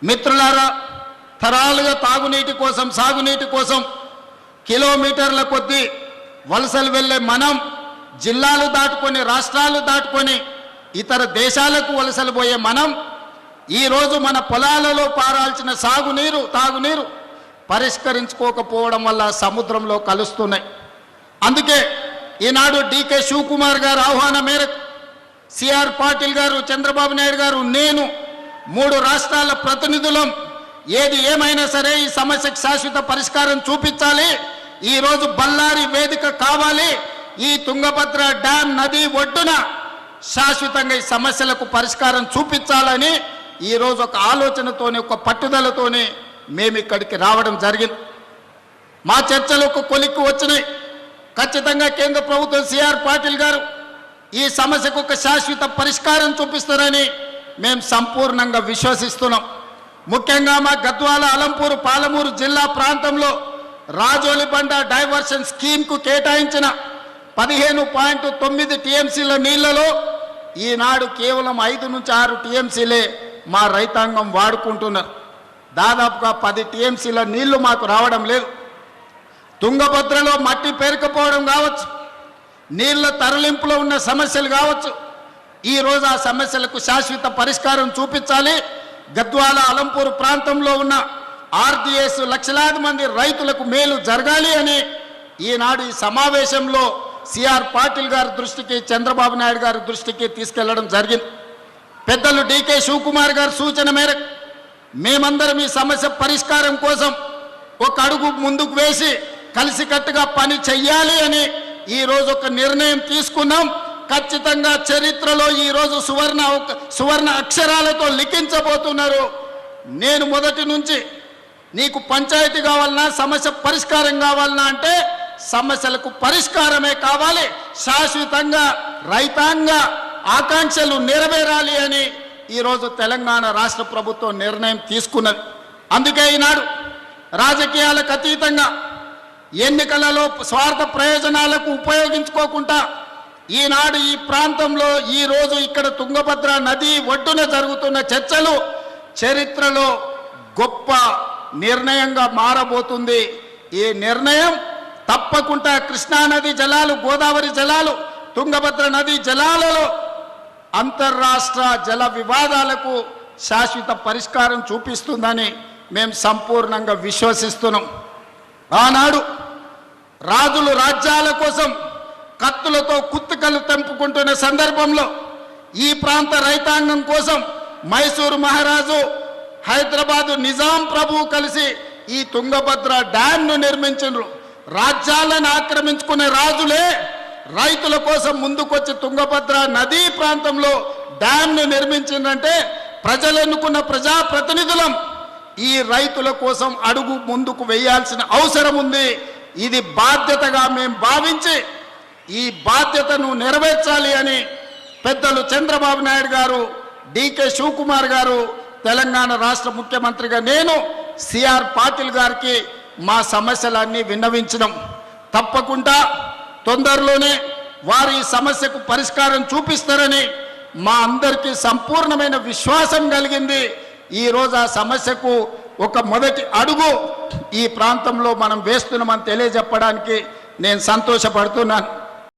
మిత్రులారా, తరాలుగా తాగునీటి కోసం సాగునీటి కోసం కిలోమీటర్ల కొద్దీ వలసలు వెళ్ళే మనం జిల్లాలు దాటుకొని రాష్ట్రాలు దాటుకొని ఇతర దేశాలకు వలసలు పోయే మనం ఈరోజు మన పొలాలలో పారాల్సిన సాగునీరు తాగునీరు పరిష్కరించుకోకపోవడం వల్ల సముద్రంలో కలుస్తున్నాయి. అందుకే ఈనాడు డీకే శివకుమార్ గారు ఆహ్వానం మేరకు సిఆర్ పాటిల్ గారు, చంద్రబాబు నాయుడు గారు, నేను 3 రాష్ట్రాల ప్రతినిధులం ఏది ఏమైనా సరే ఈ సమస్యకు శాశ్వత పరిష్కారం చూపించాలి. ఈరోజు బళ్ళారి వేదిక కావాలి. ఈ తుంగభద్ర డ్యామ్ నది ఒడ్డున శాశ్వతంగా ఈ సమస్యలకు పరిష్కారం చూపించాలని ఈరోజు ఒక ఆలోచనతోని ఒక పట్టుదలతోని మేము ఇక్కడికి రావడం జరిగింది. మా చర్చలు ఒక కొలిక్కి వచ్చినాయి. ఖచ్చితంగా కేంద్ర ప్రభుత్వం సిఆర్ పాటిల్ గారు ఈ సమస్యకు ఒక శాశ్వత పరిష్కారం చూపిస్తారని మేము సంపూర్ణంగా విశ్వసిస్తున్నాం. ముఖ్యంగా మా గద్వాల, అలంపూరు, పాలమూరు జిల్లా ప్రాంతంలో రాజోలిబండ డైవర్షన్ స్కీమ్కు కేటాయించిన 15.9 టీఎంసీల నీళ్లలో ఈనాడు కేవలం 5 నుంచి 6 టీఎంసీలే మా రైతాంగం వాడుకుంటున్నారు. దాదాపుగా 10 టీఎంసీల నీళ్లు మాకు రావడం లేదు. తుంగభద్రలో మట్టి పేరుకపోవడం కావచ్చు, నీళ్ల తరలింపులో ఉన్న సమస్యలు కావచ్చు. ఈరోజు ఆ సమస్యలకు శాశ్వత పరిష్కారం చూపించాలి. గద్వాల, అలంపూరు ప్రాంతంలో ఉన్న ఆర్డీఎస్ లక్షలాది మంది రైతులకు మేలు జరగాలి అని ఈనాడు ఈ సమావేశంలో సిఆర్ పాటిల్ గారి దృష్టికి, చంద్రబాబు నాయుడు గారి దృష్టికి తీసుకెళ్లడం జరిగింది. పెద్దలు డీకే శివకుమార్ గారి సూచన మేరకు మేమందరం ఈ సమస్య పరిష్కారం కోసం ఒక అడుగు ముందుకు వేసి కలిసికట్టుగా పని చెయ్యాలి అని ఈరోజు ఒక నిర్ణయం తీసుకున్నాం. ఖచ్చితంగా చరిత్రలో ఈరోజు సువర్ణ అక్షరాలతో లిఖించబోతున్నారు. నేను మొదటి నుంచి నీకు పంచాయతీ కావాలన్నా, సమస్య పరిష్కారం కావాలన్నా అంటే సమస్యలకు పరిష్కారమే కావాలి, శాశ్వతంగా రైతాంగ ఆకాంక్షలు నెరవేరాలి అని ఈరోజు తెలంగాణ రాష్ట్ర ప్రభుత్వం నిర్ణయం తీసుకున్నది. అందుకే ఈనాడు రాజకీయాలకు అతీతంగా ఎన్నికలలో స్వార్థ ప్రయోజనాలకు ఉపయోగించుకోకుండా ఈనాడు ఈ ప్రాంతంలో ఈరోజు ఇక్కడ తుంగభద్ర నది ఒడ్డున జరుగుతున్న చర్చలు చరిత్రలో గొప్ప నిర్ణయంగా మారబోతుంది. ఈ నిర్ణయం తప్పకుండా కృష్ణానది జలాలు, గోదావరి జలాలు, తుంగభద్ర నది జలాలలో అంతర్రాష్ట్ర జల వివాదాలకు శాశ్వత పరిష్కారం చూపిస్తుందని మేము సంపూర్ణంగా విశ్వసిస్తున్నాం. ఆనాడు రాజులు రాజ్యాల కోసం కత్తులతో కుత్తుకలు తెంపుకుంటున్న సందర్భంలో ఈ ప్రాంత రైతాంగం కోసం మైసూరు మహారాజు, హైదరాబాదు నిజాం ప్రభువు కలిసి ఈ తుంగభద్ర డ్యామ్ను నిర్మించారు. రాజ్యాలను ఆక్రమించుకునే రాజులే రైతుల కోసం ముందుకొచ్చి తుంగభద్ర నదీ ప్రాంతంలో డ్యామ్ను నిర్మించిందంటే ప్రజలు ఎన్నుకున్న ప్రజాప్రతినిధులం ఈ రైతుల కోసం అడుగు ముందుకు వేయాల్సిన అవసరం ఉంది. ఇది బాధ్యతగా మేము భావించి ఈ బాధ్యతను నెరవేర్చాలి అని పెద్దలు చంద్రబాబు నాయుడు గారు, డీకే శివకుమార్ గారు, తెలంగాణ రాష్ట్ర ముఖ్యమంత్రిగా నేను సిఆర్ పాటిల్ గారికి మా సమస్యలన్నీ విన్నవించడం. తప్పకుండా తొందరలోనే వారు ఈ సమస్యకు పరిష్కారం చూపిస్తారని మా అందరికీ సంపూర్ణమైన విశ్వాసం కలిగింది. ఈరోజు ఆ సమస్యకు ఒక మొదటి అడుగు ఈ ప్రాంతంలో మనం వేస్తున్నామని తెలియజెప్పడానికి నేను సంతోషపడుతున్నాను.